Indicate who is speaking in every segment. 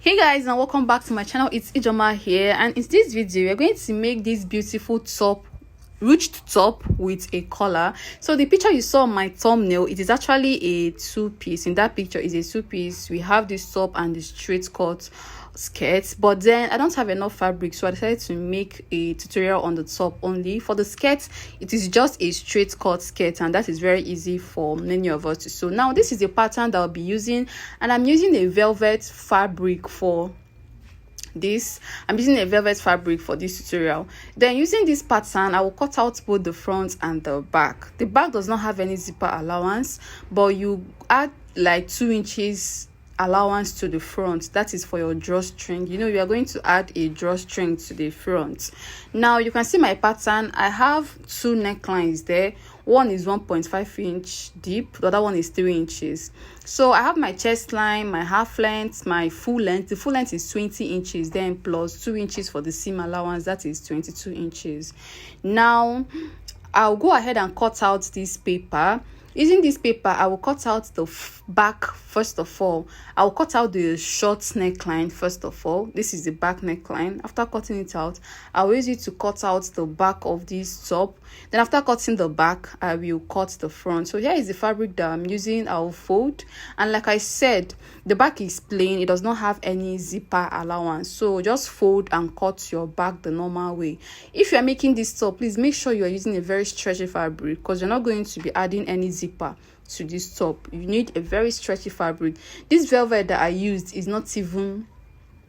Speaker 1: Hey guys, and welcome back to my channel. It's Ijoma here, and in this video we're going to make this beautiful top, ruched top with a collar. So the picture you saw on my thumbnail, it is actually a two-piece. In that picture is a two-piece. We have this top and the straight cut skirt, but then I don't have enough fabric, so I decided to make a tutorial on the top only. For the skirt, it is just a straight cut skirt, and that is very easy for many of us to sew. Now this is a pattern that I'll be using, and I'm using a velvet fabric for this. I'm using a velvet fabric for this tutorial. Then using this pattern, I will cut out both the front and the back. The back does not have any zipper allowance, but you add like 2 inches allowance to the front. That is for your drawstring. You are going to add a drawstring to the front. Now you can see my pattern. I have 2 necklines there. One is 1.5 inch deep, the other one is 3 inches. So I have my chest line, my half length, my full length. The full length is 20 inches, then plus 2 inches for the seam allowance, that is 22 inches. Now I'll go ahead and cut out this paper. Using this paper, I will cut out the back first of all. I will cut out the short neckline first of all. This is the back neckline. After cutting it out, I will use it to cut out the back of this top. Then after cutting the back, I will cut the front. So here is the fabric that I'm using. I will fold, and like I said, the back is plain. It does not have any zipper allowance, so just fold and cut your back the normal way. If you are making this top, please make sure you are using a very stretchy fabric, because you're not going to be adding any zipper to this top. You need a very stretchy fabric. This velvet that I used is not even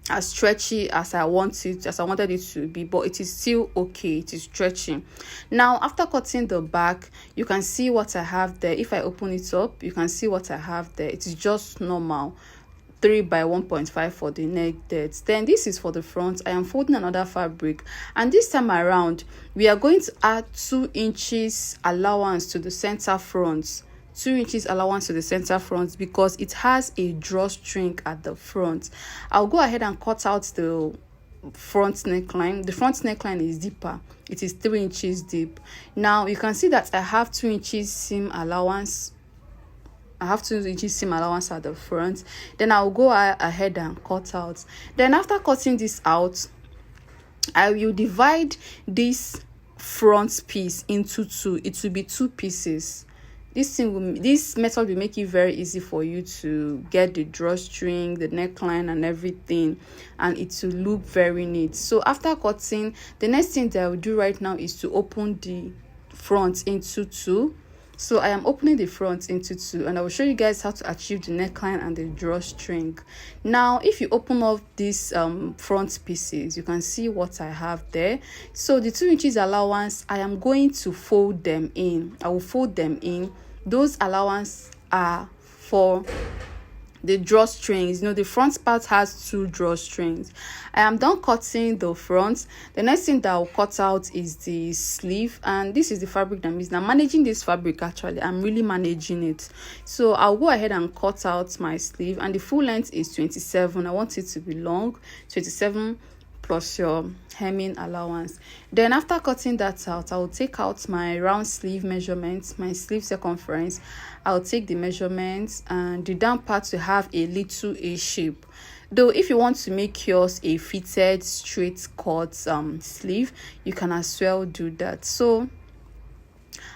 Speaker 1: as stretchy as I wanted it to be, but it is still okay. It is stretching. Now after cutting the back, you can see what I have there. If I open it up, you can see what I have there. It is just normal 3 by 1.5 for the neck depth. Then this is for the front. I am folding another fabric, and this time around we are going to add 2 inches allowance to the center front. 2 inches allowance to the center front because it has a drawstring at the front. I'll go ahead and cut out the front neckline. The front neckline is deeper. It is 3 inches deep. Now you can see that I have 2 inches seam allowance. I have 2 inches seam allowance at the front. Then I'll go ahead and cut out. Then after cutting this out, I will divide this front piece into 2. It will be 2 pieces. This method will make it very easy for you to get the drawstring, the neckline and everything, and it will look very neat. So after cutting, the next thing that I will do right now is to open the front into 2. So I am opening the front into 2, and I will show you guys how to achieve the neckline and the drawstring. Now if you open up these front pieces, you can see what I have there. So the 2 inches allowance, I am going to fold them in. I will fold them in. Those allowance are for the drawstrings. The front part has 2 drawstrings. I am done cutting the front. The next thing that I'll cut out is the sleeve, and this is the fabric that I'm using. I'm managing this fabric. Actually, I'm really managing it. So I'll go ahead and cut out my sleeve, and the full length is 27. I want it to be long, 27 plus your hemming allowance. Then after cutting that out, I will take out my round sleeve measurements, my sleeve circumference. I'll take the measurements, and the down part to have a little A shape. Though if you want to make yours a fitted straight cut sleeve, you can as well do that. So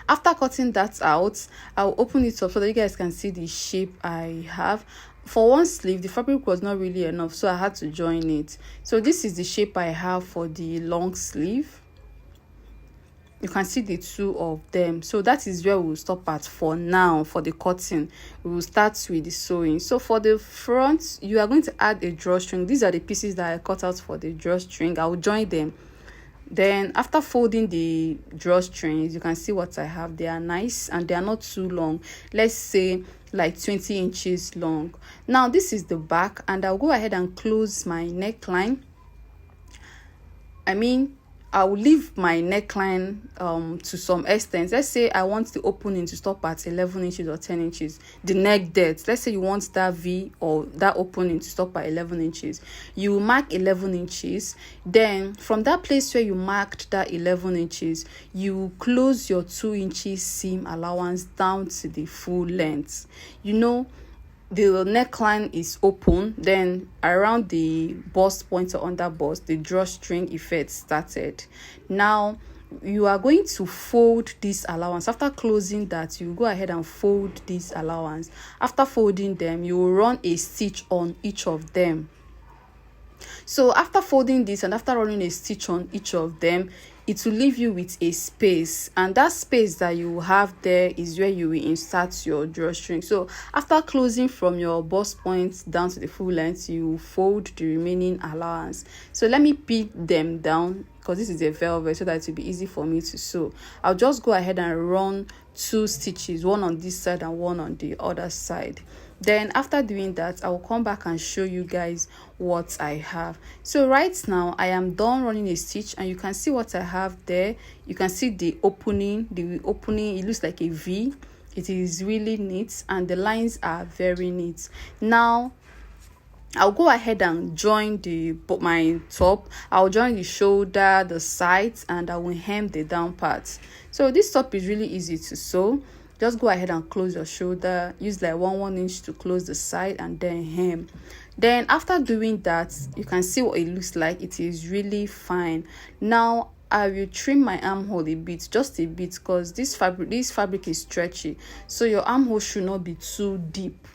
Speaker 1: after cutting that out, I'll open it up so that you guys can see the shape I have. For one sleeve, the fabric was not really enough, so I had to join it. So this is the shape I have for the long sleeve. You can see the 2 of them. So that is where we'll stop at for now. For the cutting, we will start with the sewing. So for the front, you are going to add a drawstring. These are the pieces that I cut out for the drawstring. I will join them. Then after folding the drawstrings, you can see what I have. They are nice, and they are not too long. Let's say like 20 inches long. Now this is the back, and I'll go ahead and close my neckline. I will leave my neckline to some extent. Let's say I want the opening to stop at 11 inches or 10 inches. The neck depth, let's say you want that V or that opening to stop at 11 inches. You will mark 11 inches. Then from that place where you marked that 11 inches, you will close your 2 inches seam allowance down to the full length. the neckline is open, then around the bust point or under bust, the drawstring effect started. Now you are going to fold this allowance. After closing that, you go ahead and fold this allowance. After folding them, you will run a stitch on each of them. So after folding this and after running a stitch on each of them, it will leave you with a space, and that space that you have there is where you will insert your drawstring. So after closing from your bust point down to the full length, you fold the remaining allowance. So let me pin them down because this is a velvet, so that it will be easy for me to sew. I'll just go ahead and run 2 stitches, one on this side and one on the other side. Then after doing that, I will come back and show you guys what I have. So right now I am done running a stitch, and you can see what I have there. You can see the opening. It looks like a V. It is really neat, and the lines are very neat. Now I'll go ahead and join my top. I'll join the shoulder, the sides, and I will hem the down part. So this top is really easy to sew. Just go ahead and close your shoulder, use like 1 inch to close the side, and then hem. Then after doing that, you can see what it looks like. It is really fine. Now I will trim my armhole a bit, just a bit, because this fabric is stretchy, so your armhole should not be too deep.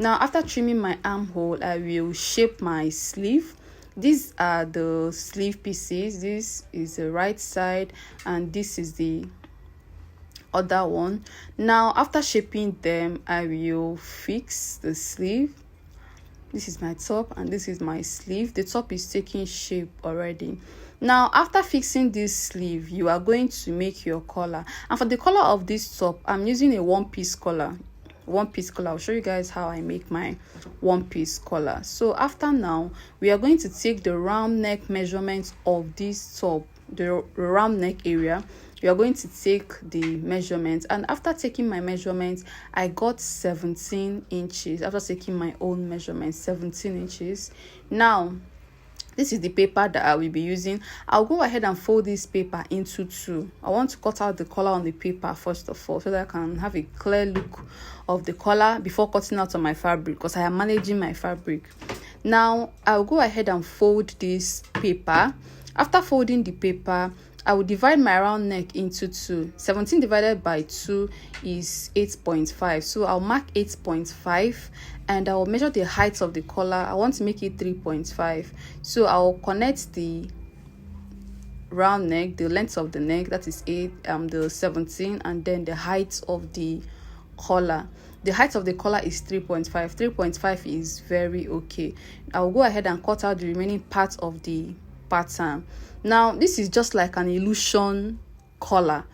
Speaker 1: Now after trimming my armhole, I will shape my sleeve. These are the sleeve pieces. This is the right side and this is the other one. Now after shaping them, I will fix the sleeve. This is my top and this is my sleeve. The top is taking shape already. Now after fixing this sleeve, you are going to make your collar, and for the collar of this top, I'm using a one-piece collar. I'll show you guys how I make my one-piece collar. So after now, we are going to take the round neck measurements of this top, the round neck area. We are going to take the measurements, and after taking my measurements, I got 17 inches. After taking my own measurements, 17 inches. Now this is the paper that I will be using. I'll go ahead and fold this paper into 2. I want to cut out the collar on the paper first of all, so that I can have a clear look of the collar before cutting out on my fabric, because I am managing my fabric. Now I'll go ahead and fold this paper. After folding the paper, I will divide my round neck into 2. 17 divided by 2 is 8.5. So I'll mark 8.5 and I will measure the height of the collar. I want to make it 3.5. So I'll connect the round neck, the length of the neck, that is 8, the 17, and then the height of the collar. The height of the collar is 3.5. 3.5 is very okay. I'll go ahead and cut out the remaining part of the pattern. Now this is just like an illusion collar.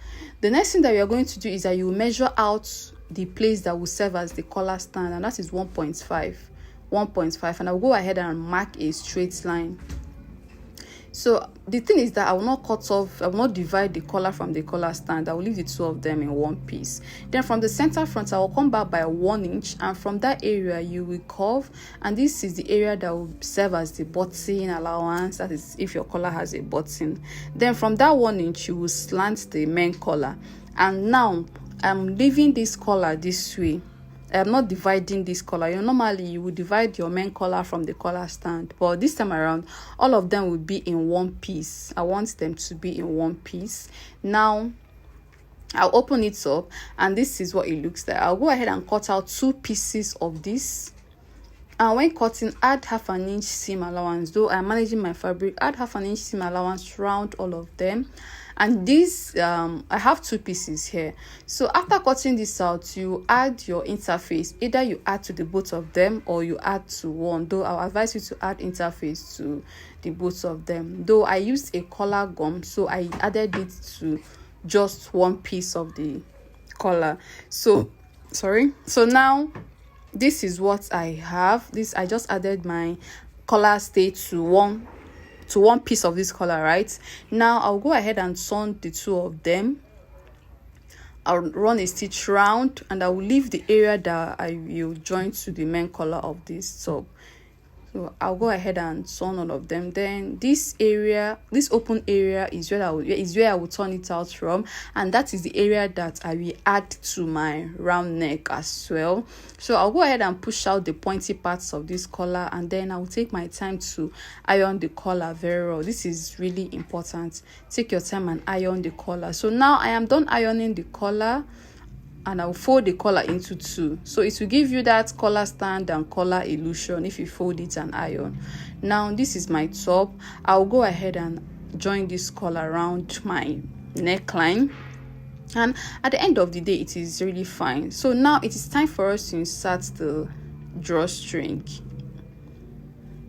Speaker 1: The next thing that we are going to do is that you measure out the place that will serve as the collar stand, and that is 1.5, and I'll go ahead and mark a straight line. So the thing is that I will not divide the collar from the collar stand. I will leave the 2 of them in one piece. Then from the center front, I will come back by 1 inch, and from that area you will curve, and this is the area that will serve as the button allowance. That is if your collar has a button. Then from that 1 inch you will slant the main collar, and now I'm leaving this collar this way. I'm not dividing this collar. Normally you would divide your main collar from the collar stand, but this time around all of them will be in one piece. I want them to be in one piece. Now I'll open it up, and this is what it looks like. I'll go ahead and cut out 2 pieces of this, and when cutting, add 1/2 inch seam allowance. Though I'm managing my fabric, add 1/2 inch seam allowance round all of them. And this I have 2 pieces here. So after cutting this out, you add your interface. Either you add to the both of them or you add to one, though I'll advise you to add interface to the both of them. Though I used a collar gum, so I added it to just one piece of the collar. So now this is what I have. I just added my collar stay to one piece of this collar. Right now I'll go ahead and turn the 2 of them. I'll run a stitch round, and I will leave the area that I will join to the main collar of this top. So I'll go ahead and turn all of them. Then this area, this open area is where I will turn it out from, and that is the area that I will add to my round neck as well. So I'll go ahead and push out the pointy parts of this collar, and then I will take my time to iron the collar very well. This is really important. Take your time and iron the collar. So now I am done ironing the collar, and I'll fold the collar into two, so it will give you that collar stand and collar illusion if you fold it and iron. Now this is my top. I'll go ahead and join this collar around my neckline, and at the end of the day it is really fine. So now it is time for us to insert the drawstring.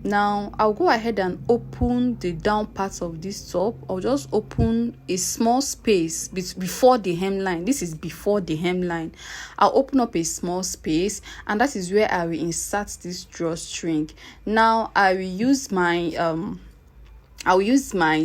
Speaker 1: Now I'll go ahead and open the down part of this top. I'll just open a small space before the hemline. This is before the hemline. I'll open up a small space, and that is where I will insert this drawstring. Now I will use my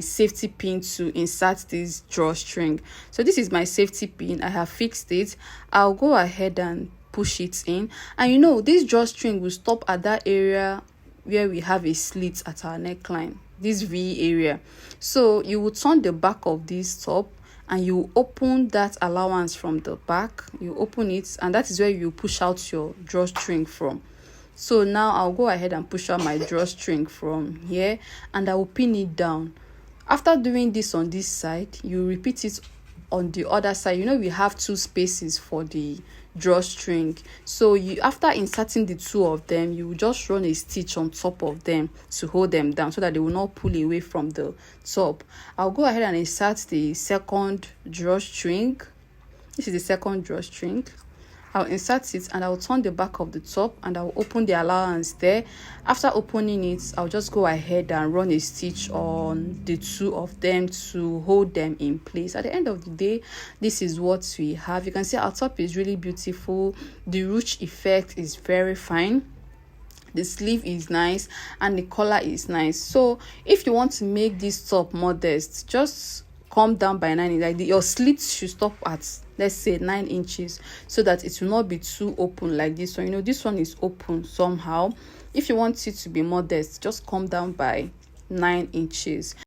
Speaker 1: safety pin to insert this drawstring. So this is my safety pin. I have fixed it. I'll go ahead and push it in, and you know this drawstring will stop at that area where we have a slit at our neckline, this V area. So you will turn the back of this top, and you open that allowance from the back. You open it, and that is where you push out your drawstring from. So now I'll go ahead and push out my drawstring from here, and I will pin it down. After doing this on this side, you repeat it on the other side. You know we have two spaces for the drawstring, so after inserting the two of them, you will just run a stitch on top of them to hold them down so that they will not pull away from the top. I'll go ahead and insert the second drawstring. This is the second drawstring. I'll insert it, and I'll turn the back of the top, and I'll open the allowance there. After opening it, I'll just go ahead and run a stitch on the two of them to hold them in place. At the end of the day, this is what we have. You can see our top is really beautiful. The ruched effect is very fine. The sleeve is nice, and the collar is nice. So if you want to make this top modest, just come down by 9 inches. Like your slits should stop at, let's say, 9 inches, so that it will not be too open like this one. You know, this one is open somehow. If you want it to be modest, just come down by 9 inches.